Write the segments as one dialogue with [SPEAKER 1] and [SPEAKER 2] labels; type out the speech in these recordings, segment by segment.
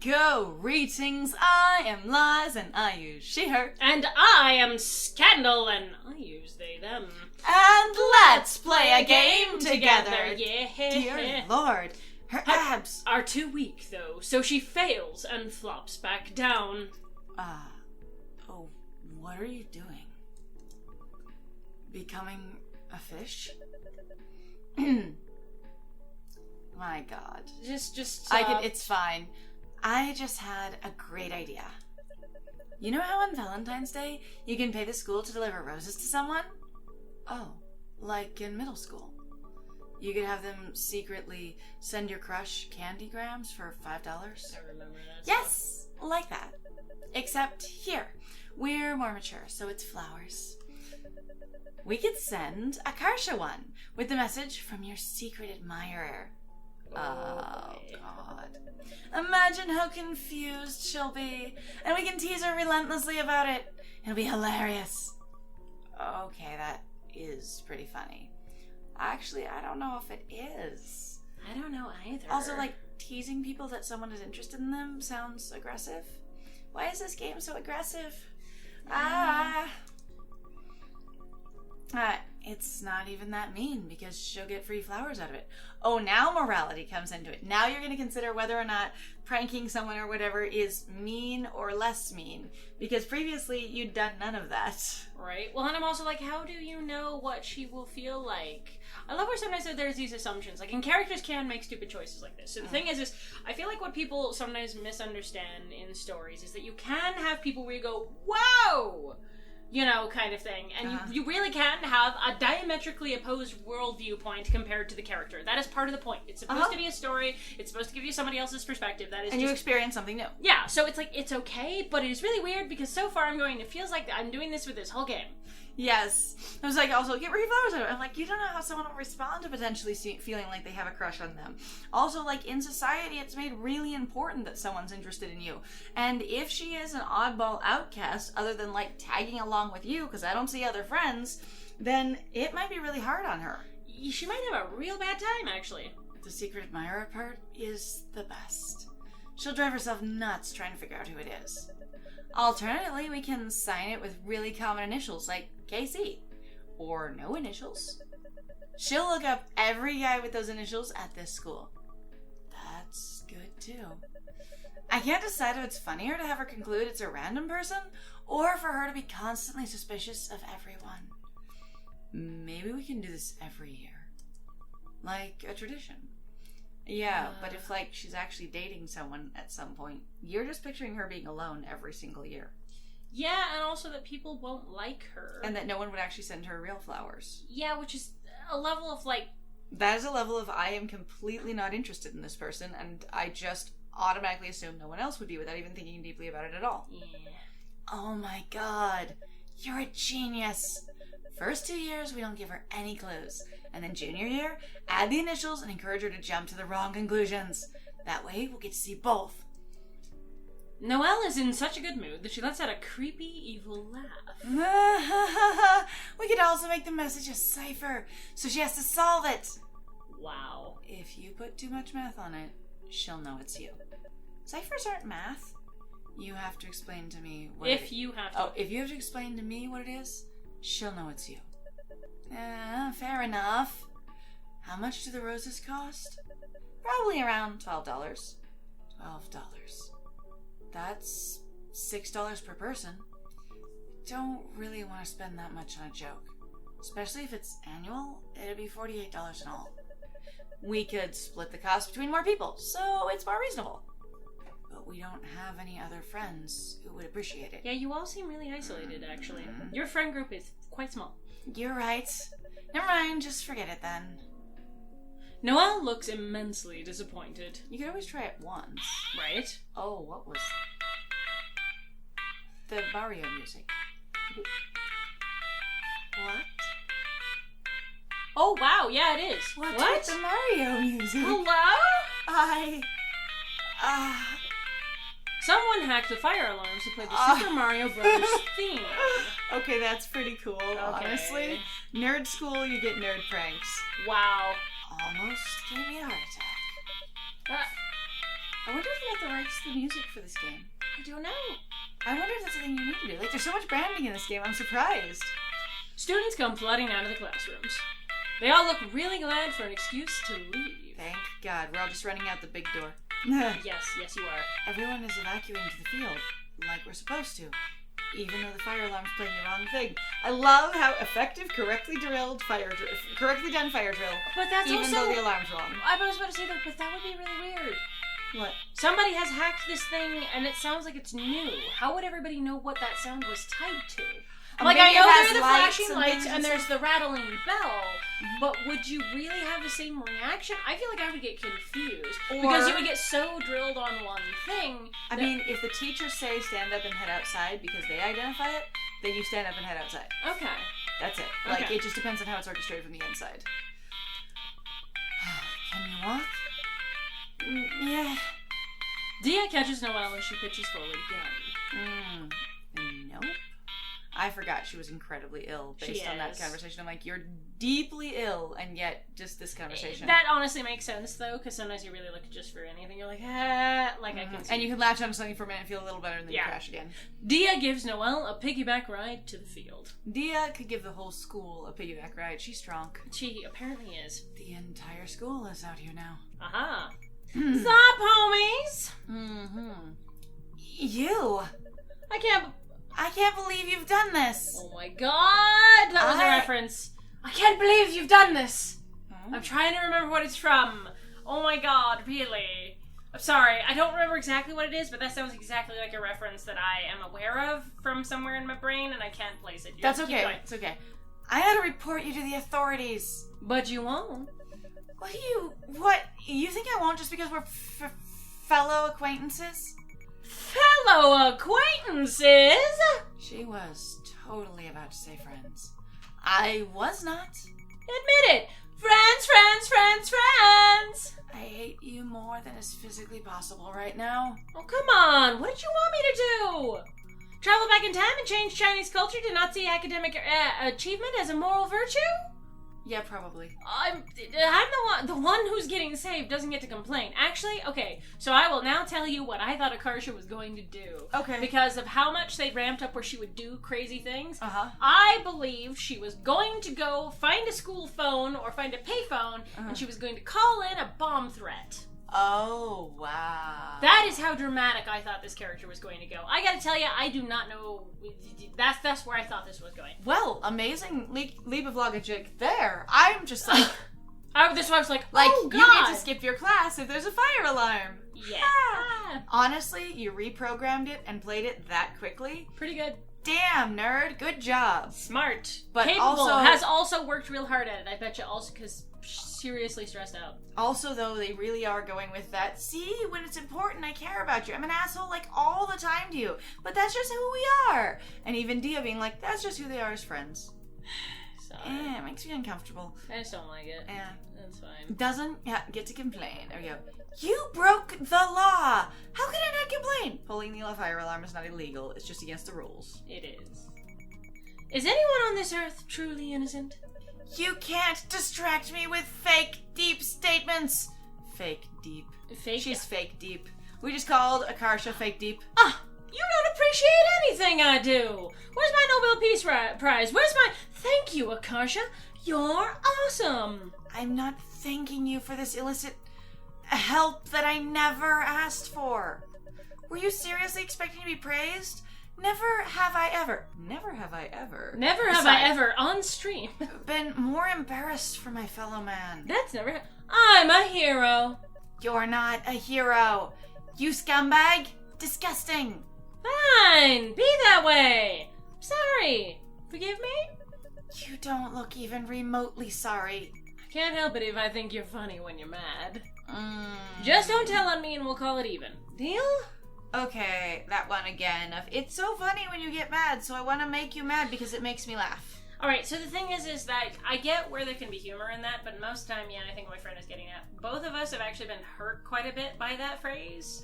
[SPEAKER 1] go. Greetings, I am Liz and I use she, her.
[SPEAKER 2] And I am Scandal and I use they, them.
[SPEAKER 1] And let's play a game together.
[SPEAKER 2] Yeah.
[SPEAKER 1] Dear Lord, her abs
[SPEAKER 2] are too weak though, so she fails and flops back down.
[SPEAKER 1] Oh, what are you doing? Becoming a fish? My God.
[SPEAKER 2] Just
[SPEAKER 1] it's fine. I just had a great idea. You know how on Valentine's Day you can pay the school to deliver roses to someone? Oh, like in middle school. You could have them secretly send your crush candygrams for $5.
[SPEAKER 2] I remember that.
[SPEAKER 1] Yes, like that. Except here, we're more mature, so it's flowers. We could send a Karsha one with the message from your secret admirer. Oh, God. Imagine how confused she'll be. And we can tease her relentlessly about it. It'll be hilarious. Okay, that is pretty funny. Actually, I don't know if it is.
[SPEAKER 2] I don't know either.
[SPEAKER 1] Also, like, teasing people that someone is interested in them sounds aggressive. Why is this game so aggressive? It's not even that mean because she'll get free flowers out of it. Oh, now morality comes into it. Now you're going to consider whether or not pranking someone or whatever is mean or less mean. Because previously you'd done none of that.
[SPEAKER 2] Right. Well, and I'm also like, how do you know what she will feel like? I love where sometimes there's these assumptions. Like, and characters can make stupid choices like this. So the thing is I feel like what people sometimes misunderstand in stories is that you can have people where you go, wow! You know, kind of thing. And you really can have a diametrically opposed world viewpoint compared to the character. That is part of the point. It's supposed to be a story. It's supposed to give you somebody else's perspective. That is
[SPEAKER 1] and you experience something new.
[SPEAKER 2] Yeah, so it's like, it's okay, but it is really weird because so far it feels like I'm doing this with this whole game.
[SPEAKER 1] Yes. I was like, also, get free flowers out of it. I'm like, you don't know how someone will respond to potentially feeling like they have a crush on them. Also, like, in society, it's made really important that someone's interested in you. And if she is an oddball outcast, other than, like, tagging along with you, because I don't see other friends, then it might be really hard on her.
[SPEAKER 2] She might have a real bad time, actually.
[SPEAKER 1] The secret admirer part is the best. She'll drive herself nuts trying to figure out who it is. Alternatively, we can sign it with really common initials like KC. Or no initials. She'll look up every guy with those initials at this school. That's good too. I can't decide if it's funnier to have her conclude it's a random person or for her to be constantly suspicious of everyone. Maybe we can do this every year. Like a tradition. Yeah, but if, like, she's actually dating someone at some point, you're just picturing her being alone every single year.
[SPEAKER 2] Yeah, and also that people won't like her.
[SPEAKER 1] And that no one would actually send her real flowers.
[SPEAKER 2] Yeah, which is a level of, like...
[SPEAKER 1] That is a level of I am completely not interested in this person, and I just automatically assume no one else would be without even thinking deeply about it at all.
[SPEAKER 2] Yeah.
[SPEAKER 1] Oh my God. You're a genius. First 2 years, we don't give her any clues. And then junior year, add the initials and encourage her to jump to the wrong conclusions. That way, we'll get to see both.
[SPEAKER 2] Noelle is in such a good mood that she lets out a creepy, evil laugh.
[SPEAKER 1] We could also make the message a cipher, so she has to solve it.
[SPEAKER 2] Wow.
[SPEAKER 1] If you put too much math on it, she'll know it's you. Ciphers aren't math. You have to explain to me what
[SPEAKER 2] if you have to
[SPEAKER 1] explain to me what it is, she'll know it's you. Fair enough. How much do the roses cost? Probably around $12. $12. That's $6 per person. Don't really want to spend that much on a joke. Especially if it's annual, it'd be $48 in all. We could split the cost between more people, so it's more reasonable. But we don't have any other friends who would appreciate it.
[SPEAKER 2] Yeah, you all seem really isolated, actually. Your friend group is quite small.
[SPEAKER 1] You're right. Never mind, just forget it then.
[SPEAKER 2] Noelle looks immensely disappointed.
[SPEAKER 1] You could always try it once.
[SPEAKER 2] Right?
[SPEAKER 1] Oh, what was... The Mario music. What?
[SPEAKER 2] Oh, wow, yeah, it is.
[SPEAKER 1] What's with the Mario music?
[SPEAKER 2] Hello? Someone hacked the fire alarms to play the Super Mario Brothers theme.
[SPEAKER 1] Okay, that's pretty cool, honestly. Nerd school, you get nerd pranks.
[SPEAKER 2] Wow.
[SPEAKER 1] Almost gave me a heart attack. I wonder if they got the rights to the music for this game.
[SPEAKER 2] I don't know.
[SPEAKER 1] I wonder if that's a thing you need to do. Like, there's so much branding in this game, I'm surprised.
[SPEAKER 2] Students come flooding out of the classrooms. They all look really glad for an excuse to leave.
[SPEAKER 1] Thank God, we're all just running out the big door.
[SPEAKER 2] Yes, you are.
[SPEAKER 1] Everyone is evacuating to the field, like we're supposed to. Even though the fire alarm's playing the wrong thing. I love how effective, correctly done fire drill.
[SPEAKER 2] But that's
[SPEAKER 1] even
[SPEAKER 2] also...
[SPEAKER 1] though the alarm's wrong.
[SPEAKER 2] I was about to say that, but that would be really weird.
[SPEAKER 1] What?
[SPEAKER 2] Somebody has hacked this thing, and it sounds like it's new. How would everybody know what that sound was tied to? Like, I
[SPEAKER 1] Maybe
[SPEAKER 2] know
[SPEAKER 1] it has
[SPEAKER 2] there are the
[SPEAKER 1] lights
[SPEAKER 2] flashing
[SPEAKER 1] and
[SPEAKER 2] lights,
[SPEAKER 1] things
[SPEAKER 2] and there's
[SPEAKER 1] stuff.
[SPEAKER 2] the rattling bell, but would you really have the same reaction? I feel like I would get confused. Because you would get so drilled on one thing.
[SPEAKER 1] I mean, if the teachers say stand up and head outside because they identify it, then you stand up and head outside.
[SPEAKER 2] Okay.
[SPEAKER 1] That's it. Like, it just depends on how it's orchestrated from the inside. Can you walk? Yeah.
[SPEAKER 2] Dia catches Noelle as she pitches forward again.
[SPEAKER 1] Nope. I forgot she was incredibly ill based on that
[SPEAKER 2] is.
[SPEAKER 1] conversation. I'm like, you're deeply ill, and yet just this conversation.
[SPEAKER 2] That honestly makes sense, though, because sometimes you really look just for anything. You're like, I can see.
[SPEAKER 1] And you can latch on to something for a minute and feel a little better, and then you crash again.
[SPEAKER 2] Dia gives Noelle a piggyback ride to the field.
[SPEAKER 1] Dia could give the whole school a piggyback ride. She's strong.
[SPEAKER 2] She apparently is.
[SPEAKER 1] The entire school is out here now.
[SPEAKER 2] Aha. Stop, homies!
[SPEAKER 1] You! I can't believe you've done this!
[SPEAKER 2] Oh my god! That was a reference. I can't believe you've done this! I'm trying to remember what it's from. Oh my god, really? I'm sorry, I don't remember exactly what it is, but that sounds exactly like a reference that I am aware of from somewhere in my brain, and I can't place it.
[SPEAKER 1] That's okay. It's okay. I had to report you to the authorities.
[SPEAKER 2] But you won't.
[SPEAKER 1] What? You think I won't just because we're fellow acquaintances?
[SPEAKER 2] Fellow acquaintances?
[SPEAKER 1] She was totally about to say friends. I was not.
[SPEAKER 2] Admit it. Friends.
[SPEAKER 1] I hate you more than is physically possible right now.
[SPEAKER 2] Oh, come on. What did you want me to do? Travel back in time and change Chinese culture to not see academic achievement as a moral virtue?
[SPEAKER 1] Yeah, probably.
[SPEAKER 2] I'm the one who's getting saved doesn't get to complain. Actually, okay, so I will now tell you what I thought Akarsha was going to do.
[SPEAKER 1] Okay.
[SPEAKER 2] Because of how much they ramped up where she would do crazy things.
[SPEAKER 1] Uh-huh.
[SPEAKER 2] I believe she was going to go find a school phone or find a payphone, and she was going to call in a bomb threat.
[SPEAKER 1] Oh, wow.
[SPEAKER 2] That is how dramatic I thought this character was going to go. I gotta tell you, I do not know. That's where I thought this was going.
[SPEAKER 1] Well, amazing leap of logic there. I'm just like...
[SPEAKER 2] This one I was like,
[SPEAKER 1] oh,
[SPEAKER 2] God.
[SPEAKER 1] You get to skip your class if there's a fire alarm.
[SPEAKER 2] Yeah.
[SPEAKER 1] Honestly, you reprogrammed it and played it that quickly.
[SPEAKER 2] Pretty good.
[SPEAKER 1] Damn, nerd. Good job.
[SPEAKER 2] Smart.
[SPEAKER 1] But
[SPEAKER 2] capable.
[SPEAKER 1] also...
[SPEAKER 2] Has also worked real hard at it. I bet you also because seriously stressed out.
[SPEAKER 1] Also, though, they really are going with that. See, when it's important, I care about you. I'm an asshole, like, all the time to you. But that's just who we are. And even Dia being like, that's just who they are as friends. It makes me uncomfortable.
[SPEAKER 2] I just don't like it.
[SPEAKER 1] Yeah.
[SPEAKER 2] That's fine.
[SPEAKER 1] Doesn't get to complain. There we go. You broke the law! How can I not complain? Pulling the fire alarm is not illegal. It's just against the rules.
[SPEAKER 2] It is. Is anyone on this earth truly innocent?
[SPEAKER 1] You can't distract me with fake deep statements. Fake deep. She's fake deep. We just called Akarsha fake deep.
[SPEAKER 2] You don't appreciate anything I do. Where's my Nobel Peace Prize? Where's my... Thank you, Akarsha. You're awesome.
[SPEAKER 1] I'm not thanking you for this illicit help that I never asked for. Were you seriously expecting to be praised? Never have I ever
[SPEAKER 2] on stream
[SPEAKER 1] been more embarrassed for my fellow man.
[SPEAKER 2] That's never I'm a hero.
[SPEAKER 1] You're not a hero. You scumbag. Disgusting.
[SPEAKER 2] Fine. Be that way. Sorry. Forgive me?
[SPEAKER 1] You don't look even remotely sorry.
[SPEAKER 2] I can't help it if I think you're funny when you're mad. Just don't tell on me and we'll call it even. Deal?
[SPEAKER 1] Okay, that one again. It's so funny when you get mad, so I want to make you mad because it makes me laugh.
[SPEAKER 2] Alright, so the thing is that I get where there can be humor in that, but most of the time, I think my friend is getting at. Both of us have actually been hurt quite a bit by that phrase.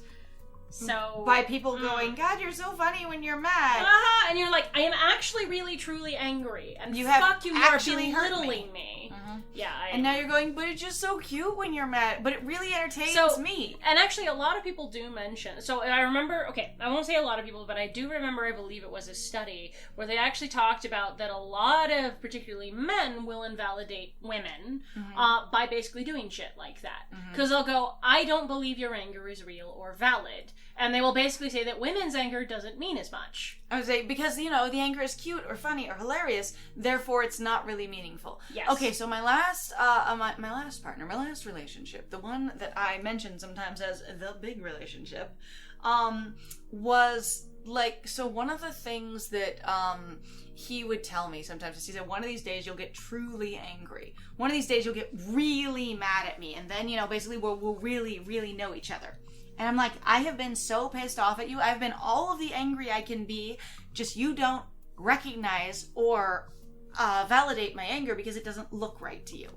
[SPEAKER 2] So...
[SPEAKER 1] By people going, God, you're so funny when you're mad.
[SPEAKER 2] And you're like, I am actually really, truly angry. And
[SPEAKER 1] you
[SPEAKER 2] fuck you, you're
[SPEAKER 1] actually
[SPEAKER 2] belittling me. Yeah,
[SPEAKER 1] and now you're going, but it's just so cute when you're mad. But it really entertains me.
[SPEAKER 2] And actually, a lot of people do mention... So I remember... Okay, I won't say a lot of people, but I do remember, I believe it was a study, where they actually talked about that a lot of, particularly men, will invalidate women by basically doing shit like that. Because they'll go, I don't believe your anger is real or valid. And they will basically say that women's anger doesn't mean as much.
[SPEAKER 1] I would say, because, you know, the anger is cute or funny or hilarious, therefore it's not really meaningful.
[SPEAKER 2] Yes.
[SPEAKER 1] Okay, so my last partner, my last relationship, the one that I mention sometimes as the big relationship, was, like, so one of the things that, he would tell me sometimes is he said, one of these days you'll get truly angry. One of these days you'll get really mad at me, and then, you know, basically we'll really, really know each other. And I'm like, I have been so pissed off at you. I've been all of the angry I can be. Just you don't recognize or validate my anger because it doesn't look right to you.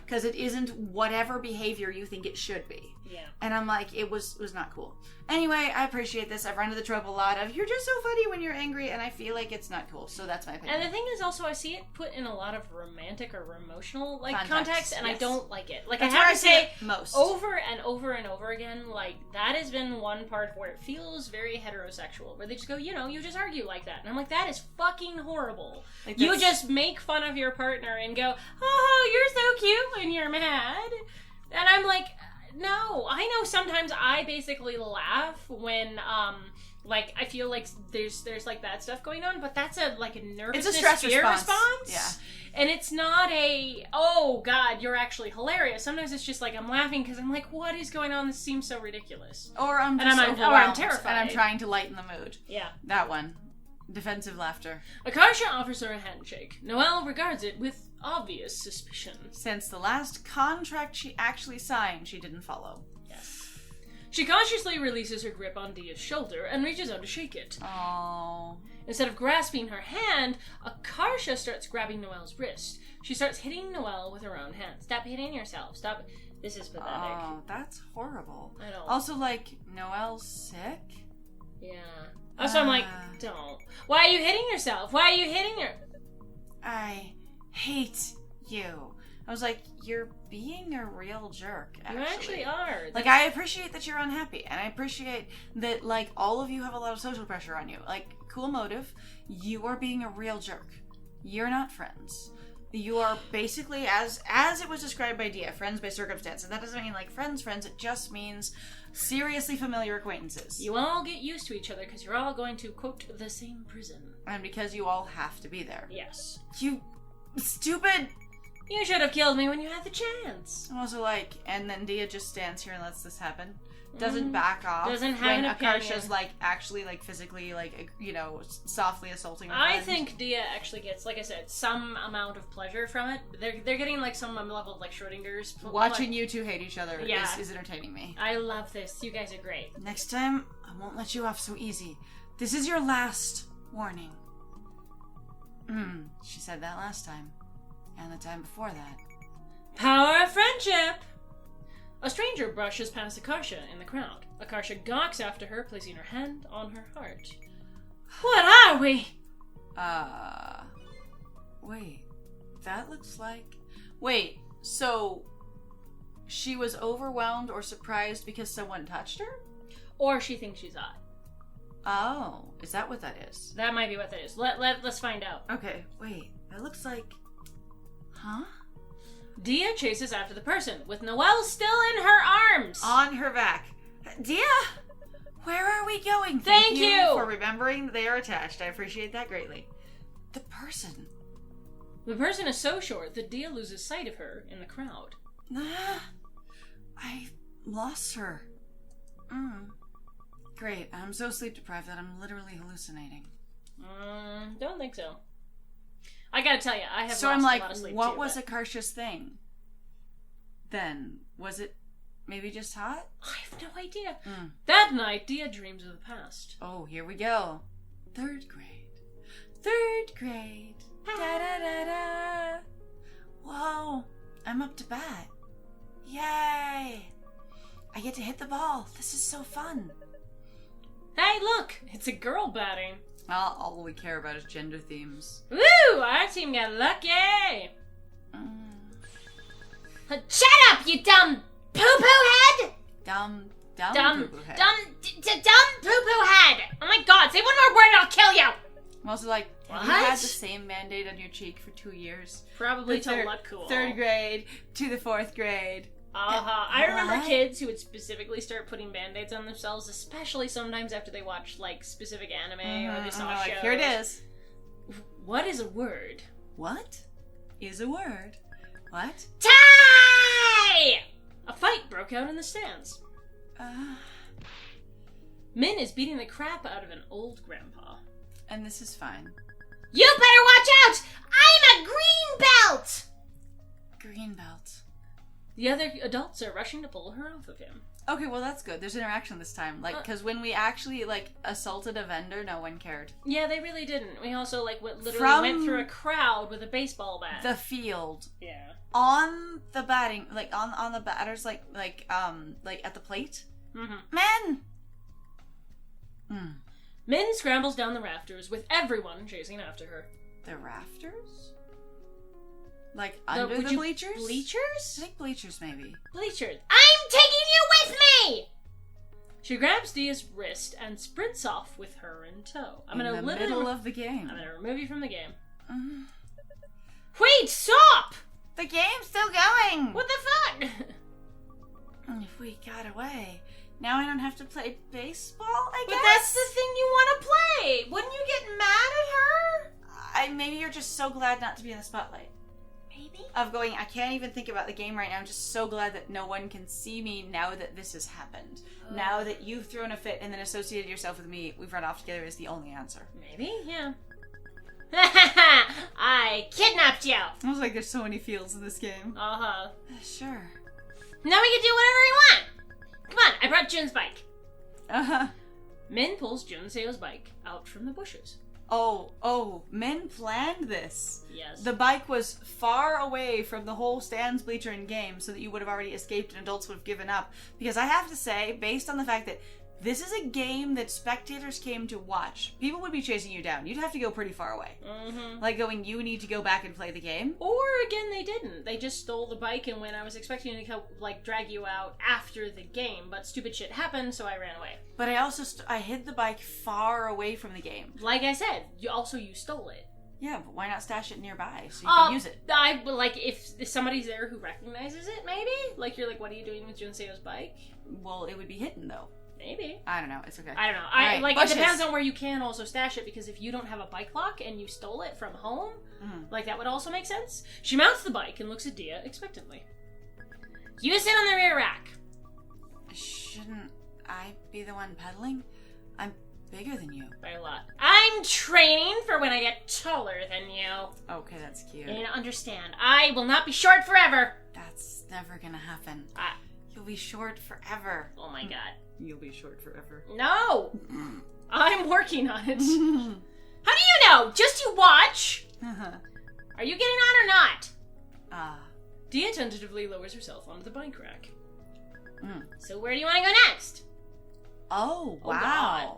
[SPEAKER 1] Because it isn't whatever behavior you think it should be.
[SPEAKER 2] Yeah.
[SPEAKER 1] And I'm like, it was not cool. Anyway, I appreciate this. I've run into the trope a lot of, you're just so funny when you're angry, and I feel like it's not cool. So that's my opinion.
[SPEAKER 2] And the thing is also, I see it put in a lot of romantic or emotional, like, context, and yes. I don't like it. Like,
[SPEAKER 1] that's
[SPEAKER 2] I have to say,
[SPEAKER 1] most.
[SPEAKER 2] over and over and over again, like, that has been one part where it feels very heterosexual, where they just go, you know, you just argue like that. And I'm like, that is fucking horrible. Like, you just make fun of your partner and go, oh, you're so cute when you're mad. And I'm like... No, I know sometimes I basically laugh when, like, I feel like there's like that stuff going on, but that's a nervousness,
[SPEAKER 1] it's a stress
[SPEAKER 2] fear response.
[SPEAKER 1] Yeah.
[SPEAKER 2] And it's not a, oh god, you're actually hilarious. Sometimes it's just like, I'm laughing because I'm like, what is going on? This seems so ridiculous.
[SPEAKER 1] Or I'm just overwhelmed,
[SPEAKER 2] or I'm terrified.
[SPEAKER 1] And I'm trying to lighten the mood.
[SPEAKER 2] Yeah.
[SPEAKER 1] That one. Defensive laughter.
[SPEAKER 2] Akarsha offers her a handshake. Noelle regards it with obvious suspicion.
[SPEAKER 1] Since the last contract she actually signed, she didn't follow.
[SPEAKER 2] Yes. She cautiously releases her grip on Dia's shoulder and reaches out to shake it.
[SPEAKER 1] Oh.
[SPEAKER 2] Instead of grasping her hand, Akarsha starts grabbing Noelle's wrist. She starts hitting Noelle with her own hand. Stop hitting yourself. Stop. This is pathetic.
[SPEAKER 1] Oh, that's horrible.
[SPEAKER 2] I know.
[SPEAKER 1] Also, like, Noelle's sick?
[SPEAKER 2] Yeah. Also, I'm like, don't. Why are you hitting yourself? Why are you hitting her?
[SPEAKER 1] I hate you. I was like, you're being a real jerk, actually.
[SPEAKER 2] You actually are.
[SPEAKER 1] Like, I appreciate that you're unhappy, and I appreciate that, like, all of you have a lot of social pressure on you. Like, cool motive. You are being a real jerk. You're not friends. You are basically, as it was described by Dia, friends by circumstance. And that doesn't mean, like, friends. It just means seriously familiar acquaintances.
[SPEAKER 2] You all get used to each other because you're all going to, quote, the same prison.
[SPEAKER 1] And because you all have to be there.
[SPEAKER 2] Yes.
[SPEAKER 1] You stupid...
[SPEAKER 2] You should have killed me when you had the chance.
[SPEAKER 1] I'm also like, and then Dia just stands here and lets this happen. Doesn't back off.
[SPEAKER 2] Doesn't have
[SPEAKER 1] when
[SPEAKER 2] an opinion.
[SPEAKER 1] Akarsha's, like, actually, like, physically, like, you know, softly assaulting her
[SPEAKER 2] I
[SPEAKER 1] friend.
[SPEAKER 2] think Dia actually gets, like I said, some amount of pleasure from it. They're getting, like, some level of, like, Schrodinger's...
[SPEAKER 1] Watching you two hate each other is entertaining me.
[SPEAKER 2] I love this. You guys are great.
[SPEAKER 1] Next time, I won't let you off so easy. This is your last warning. She said that last time. And the time before that.
[SPEAKER 2] Power of friendship! A stranger brushes past Akarsha in the crowd. Akarsha gawks after her, placing her hand on her heart. What are we?
[SPEAKER 1] Wait. That looks like... Wait, so... She was overwhelmed or surprised because someone touched her?
[SPEAKER 2] Or she thinks she's hot.
[SPEAKER 1] Oh, is that what that is?
[SPEAKER 2] That might be what that is. Let's find out.
[SPEAKER 1] Okay, wait. That looks like... Huh?
[SPEAKER 2] Dia chases after the person, with Noelle still in her arms.
[SPEAKER 1] On her back. Dia! Where are we going?
[SPEAKER 2] Thank you
[SPEAKER 1] for remembering they are attached. I appreciate that greatly. The person.
[SPEAKER 2] The person is so short that Dia loses sight of her in the crowd.
[SPEAKER 1] I lost her. Great. I'm so sleep deprived that I'm literally hallucinating.
[SPEAKER 2] Don't think so. I gotta tell you, I have
[SPEAKER 1] so
[SPEAKER 2] lost
[SPEAKER 1] I'm like,
[SPEAKER 2] a lot of sleep
[SPEAKER 1] what
[SPEAKER 2] too,
[SPEAKER 1] was
[SPEAKER 2] but...
[SPEAKER 1] Akarsha's thing? Then was it maybe just hot?
[SPEAKER 2] I have no idea. That night, Dia dreams of the past.
[SPEAKER 1] Oh, here we go. 3rd grade. 3rd grade. Da da da da. Whoa! I'm up to bat. Yay! I get to hit the ball. This is so fun.
[SPEAKER 2] Hey, look! It's a girl batting.
[SPEAKER 1] Well, all we care about is gender themes.
[SPEAKER 2] Woo! Our team got lucky! Shut up, you dumb poo-poo head!
[SPEAKER 1] Dumb poo-poo head.
[SPEAKER 2] Dumb poo-poo head! Oh my god, say one more word and I'll kill you!
[SPEAKER 1] I'm also like, have you
[SPEAKER 2] What?
[SPEAKER 1] had the same Band-Aid on your cheek for 2 years?
[SPEAKER 2] Probably to look cool.
[SPEAKER 1] 3rd grade to the 4th grade.
[SPEAKER 2] I remember
[SPEAKER 1] What?
[SPEAKER 2] kids who would specifically start putting Band-Aids on themselves, especially sometimes after they watched, like, specific anime or they saw
[SPEAKER 1] I'm
[SPEAKER 2] shows.
[SPEAKER 1] like, here it is.
[SPEAKER 2] What is a word?
[SPEAKER 1] What is a word? What?
[SPEAKER 2] Tie! A fight broke out in the stands. Min is beating the crap out of an old grandpa.
[SPEAKER 1] And this is fine.
[SPEAKER 2] You better watch out! I'm a green belt!
[SPEAKER 1] Green belt.
[SPEAKER 2] The other adults are rushing to pull her off of him.
[SPEAKER 1] Okay, well that's good. There's interaction this time. Like, because when we actually, like, assaulted a vendor, no one cared.
[SPEAKER 2] Yeah, they really didn't. We also, like, literally
[SPEAKER 1] From
[SPEAKER 2] went through a crowd with a baseball bat.
[SPEAKER 1] the field.
[SPEAKER 2] Yeah.
[SPEAKER 1] On the batting, like, on the batters, like, at the plate.
[SPEAKER 2] Mm-hmm.
[SPEAKER 1] Men!
[SPEAKER 2] Min scrambles down the rafters with everyone chasing after her.
[SPEAKER 1] The rafters? Like, under the bleachers?
[SPEAKER 2] Bleachers?
[SPEAKER 1] I think bleachers, maybe.
[SPEAKER 2] Bleachers. I'm taking you with me! She grabs Dia's wrist and sprints off with her in tow.
[SPEAKER 1] In the middle of the game.
[SPEAKER 2] I'm gonna remove you from the game.
[SPEAKER 1] Mm.
[SPEAKER 2] Wait, stop!
[SPEAKER 1] The game's still going!
[SPEAKER 2] What the fuck?
[SPEAKER 1] If we got away, now I don't have to play baseball, I guess?
[SPEAKER 2] But that's the thing you want to play. Wouldn't you get mad at her?
[SPEAKER 1] Maybe you're just so glad not to be in the spotlight.
[SPEAKER 2] Maybe.
[SPEAKER 1] Of going, I can't even think about the game right now. I'm just so glad that no one can see me now that this has happened.
[SPEAKER 2] Oh.
[SPEAKER 1] Now that you've thrown a fit and then associated yourself with me, we've run off together is the only answer.
[SPEAKER 2] Maybe, yeah. I kidnapped you.
[SPEAKER 1] I was like, there's so many fields in this game.
[SPEAKER 2] Uh-huh.
[SPEAKER 1] Sure.
[SPEAKER 2] Now we can do whatever we want. Come on, I brought Jun's bike.
[SPEAKER 1] Uh-huh.
[SPEAKER 2] Min pulls Junseo's bike out from the bushes.
[SPEAKER 1] Oh, men planned this.
[SPEAKER 2] Yes.
[SPEAKER 1] The bike was far away from the whole stands, bleacher, and game so that you would have already escaped and adults would have given up. Because I have to say, based on the fact that this is a game that spectators came to watch, people would be chasing you down. You'd have to go pretty far away.
[SPEAKER 2] Mm-hmm.
[SPEAKER 1] Like going, you need to go back and play the game.
[SPEAKER 2] Or again, they didn't. They just stole the bike, and when I was expecting to drag you out after the game, but stupid shit happened, so I ran away.
[SPEAKER 1] But I also I hid the bike far away from the game.
[SPEAKER 2] Like I said, you stole it.
[SPEAKER 1] Yeah, but why not stash it nearby so you can use it?
[SPEAKER 2] If somebody's there who recognizes it, maybe? Like, you're like, what are you doing with Junseo's bike?
[SPEAKER 1] Well, it would be hidden though.
[SPEAKER 2] Maybe.
[SPEAKER 1] I don't know. It's okay.
[SPEAKER 2] I don't know.
[SPEAKER 1] Right,
[SPEAKER 2] It depends on where you can also stash it, because if you don't have a bike lock and you stole it from home, that would also make sense. She mounts the bike and looks at Dia expectantly. You sit on the rear rack.
[SPEAKER 1] Shouldn't I be the one pedaling? I'm bigger than you.
[SPEAKER 2] By a lot. I'm training for when I get taller than you.
[SPEAKER 1] Okay, that's cute.
[SPEAKER 2] And understand, I will not be short forever.
[SPEAKER 1] That's never gonna happen.
[SPEAKER 2] Ah.
[SPEAKER 1] You'll be short forever.
[SPEAKER 2] Oh my god.
[SPEAKER 1] You'll be short forever.
[SPEAKER 2] No! I'm working on it. How do you know? Just you watch. Are you getting on or not? Dia tentatively lowers herself onto the bike rack. So where do you want to go next?
[SPEAKER 1] Oh, wow.
[SPEAKER 2] God.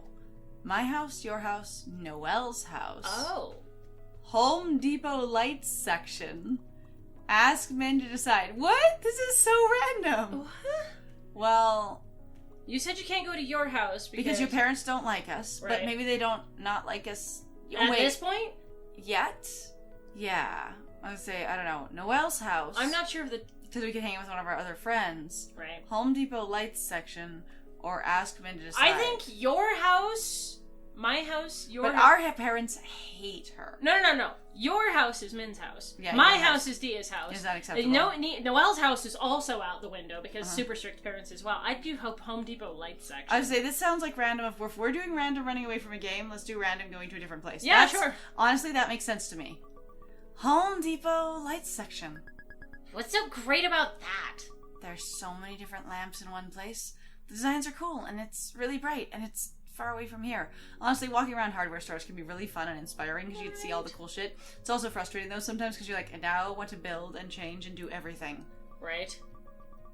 [SPEAKER 1] My house, your house, Noelle's house.
[SPEAKER 2] Oh.
[SPEAKER 1] Home Depot lights section. Ask men to decide. What? This is so random.
[SPEAKER 2] What?
[SPEAKER 1] Well,
[SPEAKER 2] You said you can't go to your house
[SPEAKER 1] because your parents don't like us,
[SPEAKER 2] Right.
[SPEAKER 1] but maybe they don't not like us
[SPEAKER 2] at this point?
[SPEAKER 1] yet. Yeah, I would say, I don't know, Noelle's house.
[SPEAKER 2] I'm not sure if the...
[SPEAKER 1] Because we can hang out with one of our other friends.
[SPEAKER 2] Right.
[SPEAKER 1] Home Depot lights section, or ask men to decide.
[SPEAKER 2] I think your house, my house, your
[SPEAKER 1] But
[SPEAKER 2] house...
[SPEAKER 1] our parents hate her.
[SPEAKER 2] No. Your house is Min's house.
[SPEAKER 1] Yeah,
[SPEAKER 2] my
[SPEAKER 1] your
[SPEAKER 2] house is Dia's house.
[SPEAKER 1] Is that acceptable?
[SPEAKER 2] Noelle's house is also out the window because super strict parents as well. I do hope Home Depot lights section.
[SPEAKER 1] I would say this sounds like random. If we're doing random running away from a game, let's do random going to a different place.
[SPEAKER 2] Yeah, sure.
[SPEAKER 1] Honestly, that makes sense to me. Home Depot lights section.
[SPEAKER 2] What's so great about that?
[SPEAKER 1] There's so many different lamps in one place. The designs are cool, and it's really bright, and it's far away from here. Honestly, walking around hardware stores can be really fun and inspiring because you'd see all the cool shit. It's also frustrating, though, sometimes because you're like, I now want to build and change and do everything.
[SPEAKER 2] Right.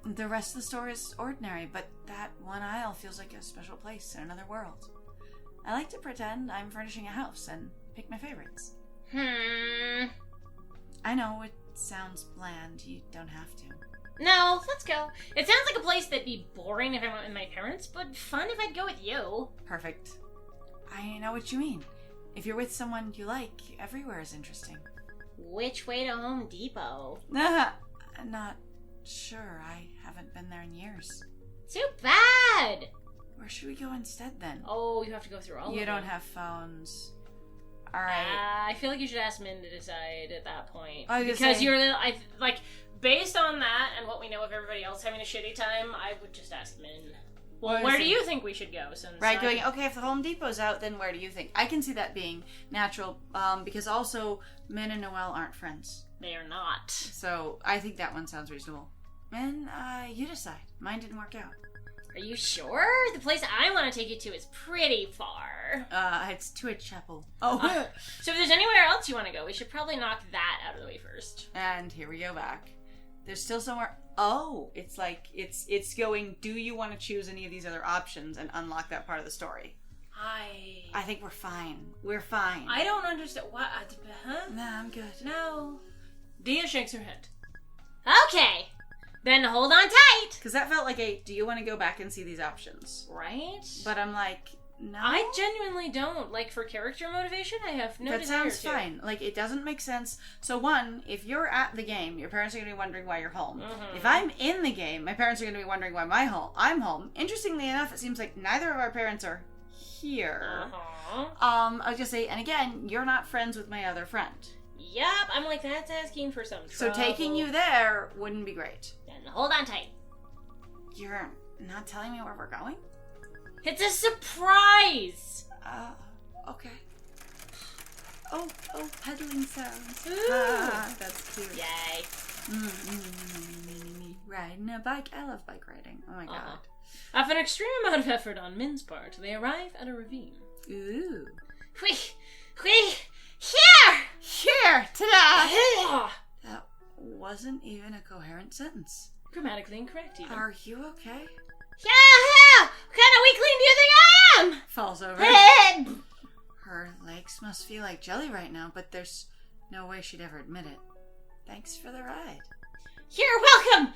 [SPEAKER 1] The rest of the store is ordinary, but that one aisle feels like a special place in another world. I like to pretend I'm furnishing a house and pick my favorites.
[SPEAKER 2] I
[SPEAKER 1] I know, it sounds bland. You don't have to.
[SPEAKER 2] No, let's go. It sounds like a place that'd be boring if I went with my parents, but fun if I'd go with you.
[SPEAKER 1] Perfect. I know what you mean. If you're with someone you like, everywhere is interesting.
[SPEAKER 2] Which way to Home Depot?
[SPEAKER 1] Not sure. I haven't been there in years.
[SPEAKER 2] Too bad!
[SPEAKER 1] Where should we go instead, then?
[SPEAKER 2] Oh, you have to go through all of them.
[SPEAKER 1] You don't have phones. Alright.
[SPEAKER 2] I feel like you should ask Min to decide at that point.
[SPEAKER 1] Because
[SPEAKER 2] you're, based on that and what we know of everybody else having a shitty time, I would just ask Min. Well, where do you think we should go?
[SPEAKER 1] Okay, if the Home Depot's out, then where do you think? I can see that being natural, because also Min and Noelle aren't friends.
[SPEAKER 2] They are not.
[SPEAKER 1] So I think that one sounds reasonable. Min, you decide. Mine didn't work out.
[SPEAKER 2] Are you sure? The place I want to take you to is pretty far.
[SPEAKER 1] It's to a chapel.
[SPEAKER 2] So if there's anywhere else you want to go, we should probably knock that out of the way first.
[SPEAKER 1] And here we go back. There's still somewhere. Oh, it's like it's going. Do you want to choose any of these other options and unlock that part of the story? I think we're fine. We're fine.
[SPEAKER 2] I don't understand. What? Huh?
[SPEAKER 1] Nah, I'm good.
[SPEAKER 2] No. Dia shakes her head. Okay. Then hold on tight.
[SPEAKER 1] Because that felt like do you want to go back and see these options?
[SPEAKER 2] Right?
[SPEAKER 1] But I'm like, no.
[SPEAKER 2] I genuinely don't. Like, for character motivation, I have no desire to.
[SPEAKER 1] That sounds fine. Like, it doesn't make sense. So, one, if you're at the game, your parents are going to be wondering why you're home. Mm-hmm. If I'm in the game, my parents are going to be wondering why I'm home. Interestingly enough, it seems like neither of our parents are here.
[SPEAKER 2] Uh-huh.
[SPEAKER 1] I was just say, and again, you're not friends with my other friend.
[SPEAKER 2] Yep, I'm like, that's asking for some trouble.
[SPEAKER 1] So taking you there wouldn't be great.
[SPEAKER 2] Then hold on tight.
[SPEAKER 1] You're not telling me where we're going?
[SPEAKER 2] It's a surprise!
[SPEAKER 1] Okay. Oh, pedaling sounds. That's cute.
[SPEAKER 2] Yay.
[SPEAKER 1] Me. Riding a bike. I love bike riding. Oh my god.
[SPEAKER 2] After an extreme amount of effort on Min's part, they arrive at a ravine.
[SPEAKER 1] Ooh.
[SPEAKER 2] Here!
[SPEAKER 1] Ta-da! That wasn't even a coherent sentence.
[SPEAKER 2] Grammatically incorrect, even.
[SPEAKER 1] Are you okay?
[SPEAKER 2] Yeah! What kind of weakling do you think I am?
[SPEAKER 1] Falls over. Her legs must feel like jelly right now, but there's no way she'd ever admit it. Thanks for the ride.
[SPEAKER 2] You're welcome!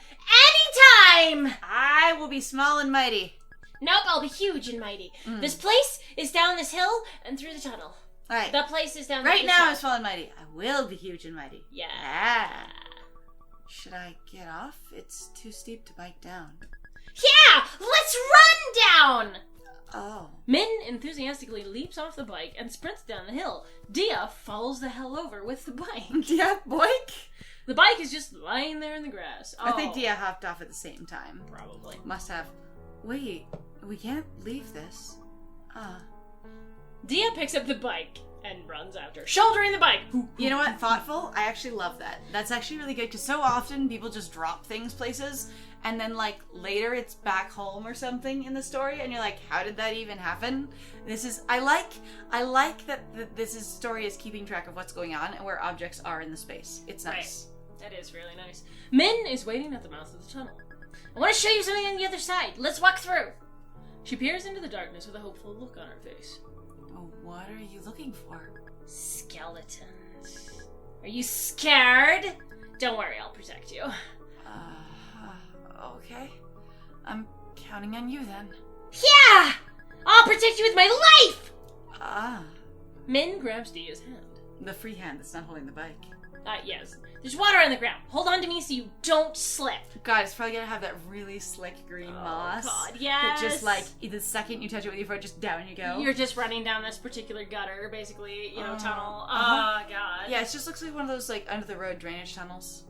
[SPEAKER 2] Anytime!
[SPEAKER 1] I will be small and mighty.
[SPEAKER 2] Nope, I'll be huge and mighty. This place is down this hill and through the tunnel.
[SPEAKER 1] Right.
[SPEAKER 2] The place is down
[SPEAKER 1] right
[SPEAKER 2] this
[SPEAKER 1] now.
[SPEAKER 2] hill.
[SPEAKER 1] I'm small and mighty. I will be huge and mighty.
[SPEAKER 2] Yeah.
[SPEAKER 1] Should I get off? It's too steep to bike down.
[SPEAKER 2] Yeah! Let's run down!
[SPEAKER 1] Oh.
[SPEAKER 2] Min enthusiastically leaps off the bike and sprints down the hill. Dia follows the hell over with the bike.
[SPEAKER 1] Dia, boink?
[SPEAKER 2] The bike is just lying there in the grass.
[SPEAKER 1] I think Dia hopped off at the same time.
[SPEAKER 2] Probably.
[SPEAKER 1] Must have. Wait, we can't leave this.
[SPEAKER 2] Dia picks up the bike and runs after, shouldering the bike.
[SPEAKER 1] You know what? Thoughtful. I actually love that. That's actually really good because so often people just drop things places and then like later it's back home or something in the story and you're like, how did that even happen? I like that this story is keeping track of what's going on and where objects are in the space. It's nice.
[SPEAKER 2] Right. That is really nice. Min is waiting at the mouth of the tunnel. I want to show you something on the other side. Let's walk through. She peers into the darkness with a hopeful look on her face.
[SPEAKER 1] Oh, what are you looking for?
[SPEAKER 2] Skeletons. Are you scared? Don't worry, I'll protect you.
[SPEAKER 1] Okay. I'm counting on you then.
[SPEAKER 2] Yeah! I'll protect you with my life! Min grabs Dia's hand.
[SPEAKER 1] The free hand that's not holding the bike.
[SPEAKER 2] Yes. There's water on the ground. Hold on to me so you don't slip.
[SPEAKER 1] God, it's probably gonna have that really slick green moss.
[SPEAKER 2] Oh, God, yes.
[SPEAKER 1] That just, like, the second you touch it with your foot, just down you go.
[SPEAKER 2] You're just running down this particular gutter, basically, tunnel. Oh, God.
[SPEAKER 1] Yeah, it just looks like one of those, like, under-the-road drainage tunnels.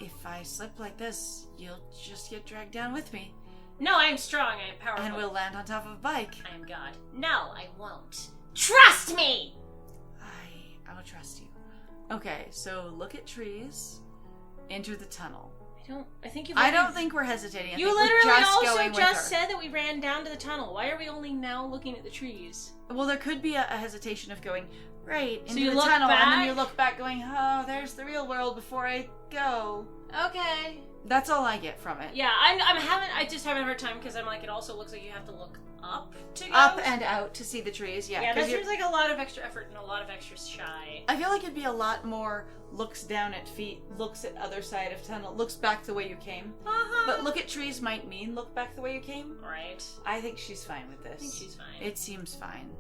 [SPEAKER 1] If I slip like this, you'll just get dragged down with me.
[SPEAKER 2] No, I am strong. I am powerful.
[SPEAKER 1] And we'll land on top of a bike.
[SPEAKER 2] I am God. No, I won't. Trust me!
[SPEAKER 1] I will trust you. Okay, so look at trees. Enter the tunnel. I don't think we're hesitating.
[SPEAKER 2] You literally also just said that we ran down to the tunnel. Why are we only now looking at the trees?
[SPEAKER 1] Well, there could be a hesitation of going right into
[SPEAKER 2] the
[SPEAKER 1] tunnel,
[SPEAKER 2] back?
[SPEAKER 1] and then you look back going, oh, there's the real world before I go.
[SPEAKER 2] Okay.
[SPEAKER 1] That's all I get from it.
[SPEAKER 2] Yeah, I just having a hard time because I'm like, it also looks like you have to look up to go.
[SPEAKER 1] Up and out to see the trees, yeah.
[SPEAKER 2] Yeah, that seems like a lot of extra effort and a lot of extra shy.
[SPEAKER 1] I feel like it'd be a lot more looks down at feet, looks at other side of tunnel, looks back the way you came. But look at trees might mean look back the way you came.
[SPEAKER 2] Right.
[SPEAKER 1] I think she's fine with this.
[SPEAKER 2] I think she's fine.
[SPEAKER 1] It seems fine.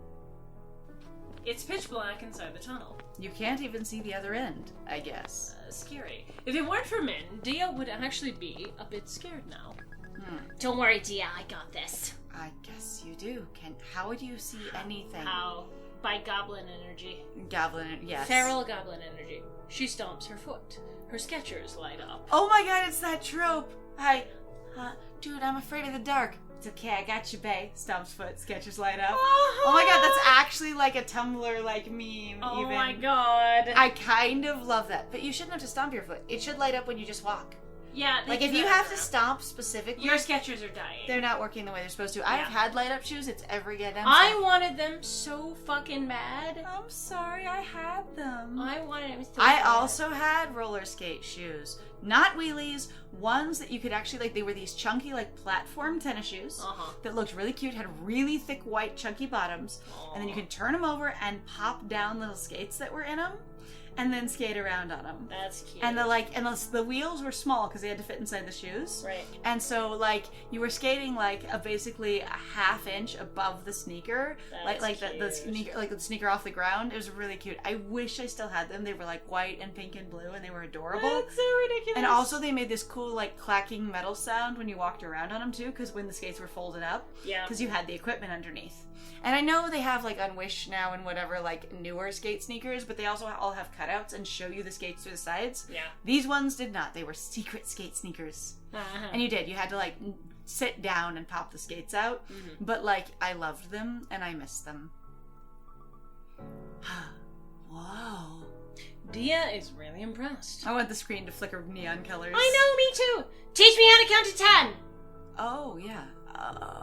[SPEAKER 2] It's pitch black inside the tunnel.
[SPEAKER 1] You can't even see the other end, I guess.
[SPEAKER 2] Scary. If it weren't for Min, Dia would actually be a bit scared now.
[SPEAKER 3] Don't worry, Dia, I got this.
[SPEAKER 1] I guess you do. How would you see anything?
[SPEAKER 2] How? By goblin energy.
[SPEAKER 1] Goblin, yes.
[SPEAKER 2] Feral goblin energy. She stomps her foot. Her Skechers light up.
[SPEAKER 1] Oh my god, it's that trope. Dude, I'm afraid of the dark. It's okay, I got you, bae. Stomps foot, Skechers light up. Oh my god, that's actually like a Tumblr like meme.
[SPEAKER 2] Oh
[SPEAKER 1] even.
[SPEAKER 2] my god.
[SPEAKER 1] I kind of love that, but you shouldn't have to stomp your foot. It should light up when you just walk.
[SPEAKER 2] Yeah.
[SPEAKER 1] Like if you have to stomp specifically,
[SPEAKER 2] your Skechers are dying.
[SPEAKER 1] They're not working the way they're supposed to. I've had light up shoes. It's every goddamn.
[SPEAKER 2] I wanted them so fucking bad.
[SPEAKER 1] I'm sorry, I had them.
[SPEAKER 2] I wanted them so
[SPEAKER 1] I
[SPEAKER 2] bad.
[SPEAKER 1] also had roller skate shoes, not wheelies. Ones that you could actually like. They were these chunky like platform tennis shoes that looked really cute. Had really thick white chunky bottoms, and then you could turn them over and pop down little skates that were in them. And then skate around on them.
[SPEAKER 2] That's cute.
[SPEAKER 1] And the wheels were small because they had to fit inside the shoes.
[SPEAKER 2] Right.
[SPEAKER 1] And so like you were skating like basically a half inch above the sneaker,
[SPEAKER 2] That's
[SPEAKER 1] like the sneaker, like the sneaker off the ground. It was really cute. I wish I still had them. They were like white and pink and blue, and they were adorable.
[SPEAKER 2] That's so ridiculous.
[SPEAKER 1] And also they made this cool like clacking metal sound when you walked around on them too, because when the skates were folded up.
[SPEAKER 2] Yeah.
[SPEAKER 1] Because you had the equipment underneath. And I know they have like on Wish now and whatever like newer skate sneakers, but they also all have cutouts and show you the skates through the sides.
[SPEAKER 2] Yeah.
[SPEAKER 1] These ones did not. They were secret skate sneakers. And you had to like sit down and pop the skates out. But like I loved them and I missed them. Whoa.
[SPEAKER 2] Dia is really impressed.
[SPEAKER 1] I want the screen to flicker neon colors.
[SPEAKER 2] I know, me too. Teach me how to count to 10.
[SPEAKER 1] Oh yeah.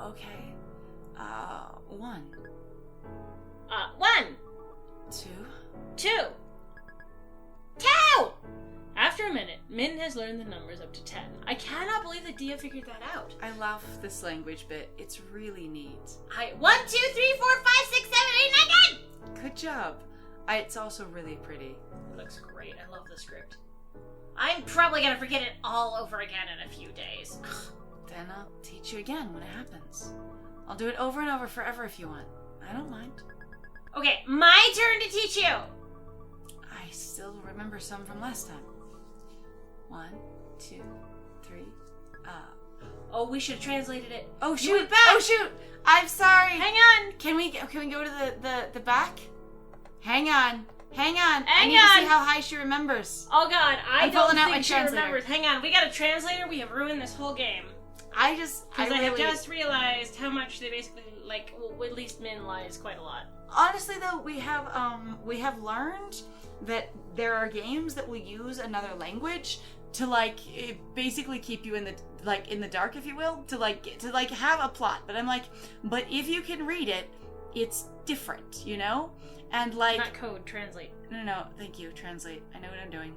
[SPEAKER 1] Okay. 1.
[SPEAKER 2] 1,
[SPEAKER 1] 2.
[SPEAKER 2] 2. After a minute, Min has learned the numbers up to 10. I cannot believe that Dia figured that out.
[SPEAKER 1] I love this language bit. It's really neat.
[SPEAKER 3] 1, 2, 3, 4, 5, 6, 7, 8, 9, 10.
[SPEAKER 1] Good job. It's also really pretty.
[SPEAKER 2] It looks great. I love the script.
[SPEAKER 3] I'm probably gonna forget it all over again in a few days.
[SPEAKER 1] Then I'll teach you again when it happens. I'll do it over and over forever if you want. I don't mind.
[SPEAKER 3] Okay, my turn to teach you.
[SPEAKER 1] I still remember some from last time. 1, 2, 3.
[SPEAKER 2] Oh, we should have translated it.
[SPEAKER 1] Oh
[SPEAKER 3] Do
[SPEAKER 1] shoot!
[SPEAKER 3] it back.
[SPEAKER 1] Oh shoot! I'm sorry.
[SPEAKER 3] Hang on.
[SPEAKER 1] Can we go to the back? Hang on. I
[SPEAKER 3] Hang
[SPEAKER 1] need to see
[SPEAKER 3] on.
[SPEAKER 1] how high she remembers.
[SPEAKER 2] Oh god, I
[SPEAKER 1] I'm
[SPEAKER 2] don't
[SPEAKER 1] pulling out my
[SPEAKER 2] think she
[SPEAKER 1] translator.
[SPEAKER 2] remembers. Hang on, we got a translator. We have ruined this whole game.
[SPEAKER 1] Because
[SPEAKER 2] I have just realized how much they basically, like, well, at least Min lies quite a lot.
[SPEAKER 1] honestly though, we have learned that there are games that will use another language to like basically keep you in the dark, if you will, to have a plot. But I'm like, but if you can read it, it's different, you know? And like,
[SPEAKER 2] Not code, translate.
[SPEAKER 1] no, thank you, translate. I know what I'm doing.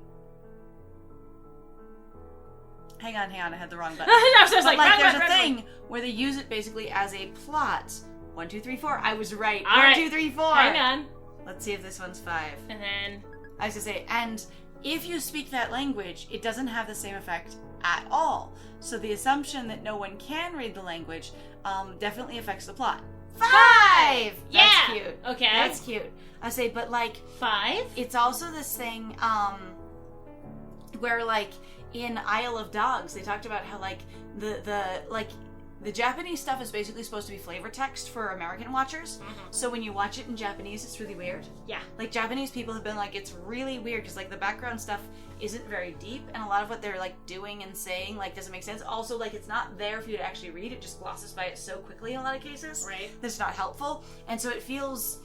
[SPEAKER 1] Hang on, I had the wrong button.
[SPEAKER 2] I was just
[SPEAKER 1] But
[SPEAKER 2] like,
[SPEAKER 1] there's a thing where they use it basically as a plot. 1, 2, 3, 4. I was right.
[SPEAKER 2] All
[SPEAKER 1] 1,
[SPEAKER 2] right.
[SPEAKER 1] 2, 3, 4.
[SPEAKER 2] Hang on.
[SPEAKER 1] Let's see if this one's 5.
[SPEAKER 2] And then...
[SPEAKER 1] I was gonna say, and if you speak that language, it doesn't have the same effect at all. So the assumption that no one can read the language definitely affects the plot. 5!
[SPEAKER 3] Yeah!
[SPEAKER 1] That's cute.
[SPEAKER 2] Okay.
[SPEAKER 1] That's cute. I say, but like,
[SPEAKER 2] 5?
[SPEAKER 1] it's also this thing where like in Isle of Dogs, they talked about how like the Japanese stuff is basically supposed to be flavor text for American watchers.
[SPEAKER 2] Mm-hmm.
[SPEAKER 1] So when you watch it in Japanese, it's really weird.
[SPEAKER 2] Yeah.
[SPEAKER 1] Like Japanese people have been like, it's really weird because like the background stuff isn't very deep, and a lot of what they're like doing and saying like doesn't make sense. Also, like it's not there for you to actually read. It just glosses by it so quickly in a lot of cases.
[SPEAKER 2] Right.
[SPEAKER 1] That's not helpful, and so it feels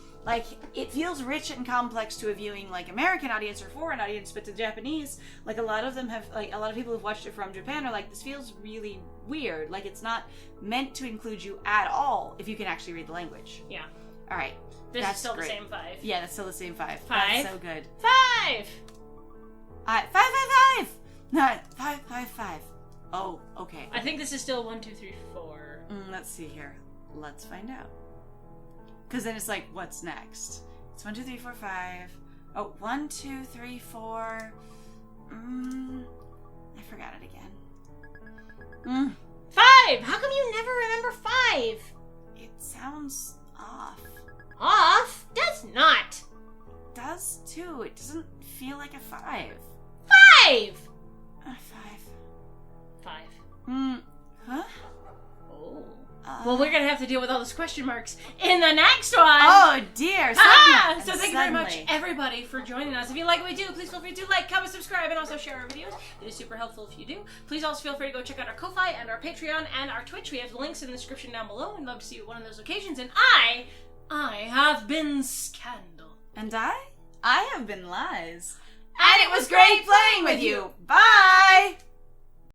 [SPEAKER 1] rich and complex to a viewing like American audience or foreign audience, but to Japanese, like a lot of people who've watched it from Japan are like, this feels really weird. Like it's not meant to include you at all if you can actually read the language.
[SPEAKER 2] Yeah.
[SPEAKER 1] All right.
[SPEAKER 2] This
[SPEAKER 1] That's
[SPEAKER 2] is still
[SPEAKER 1] great.
[SPEAKER 2] the same 5.
[SPEAKER 1] Yeah, that's still the same 5.
[SPEAKER 2] 5?
[SPEAKER 1] That's so good.
[SPEAKER 2] 5!
[SPEAKER 1] 5. No, 5. Oh, okay.
[SPEAKER 2] I think this is still 1, 2, 3, 4.
[SPEAKER 1] Let's see here. let's find out. Because then it's like, what's next? It's 1, 2, 3, 4, 5. Oh, 1, 2, 3, 4. I forgot it again.
[SPEAKER 3] 5! How come you never remember 5?
[SPEAKER 1] It sounds off.
[SPEAKER 3] Off? Does not.
[SPEAKER 1] It does too. It doesn't feel like a 5.
[SPEAKER 3] 5!
[SPEAKER 1] 5.
[SPEAKER 2] 5.
[SPEAKER 1] Huh?
[SPEAKER 2] Oh. Well, we're gonna have to deal with all those question marks in the next one.
[SPEAKER 1] Oh dear!
[SPEAKER 2] So thank you very much, everybody, for joining us. If you like what we do, please feel free to like, comment, subscribe, and also share our videos. It is super helpful if you do. Please also feel free to go check out our Ko-Fi and our Patreon and our Twitch. We have links in the description down below. We'd love to see you at one of those occasions. And I have been Scandal.
[SPEAKER 1] And I have been Lies. And it was great playing with you. Bye!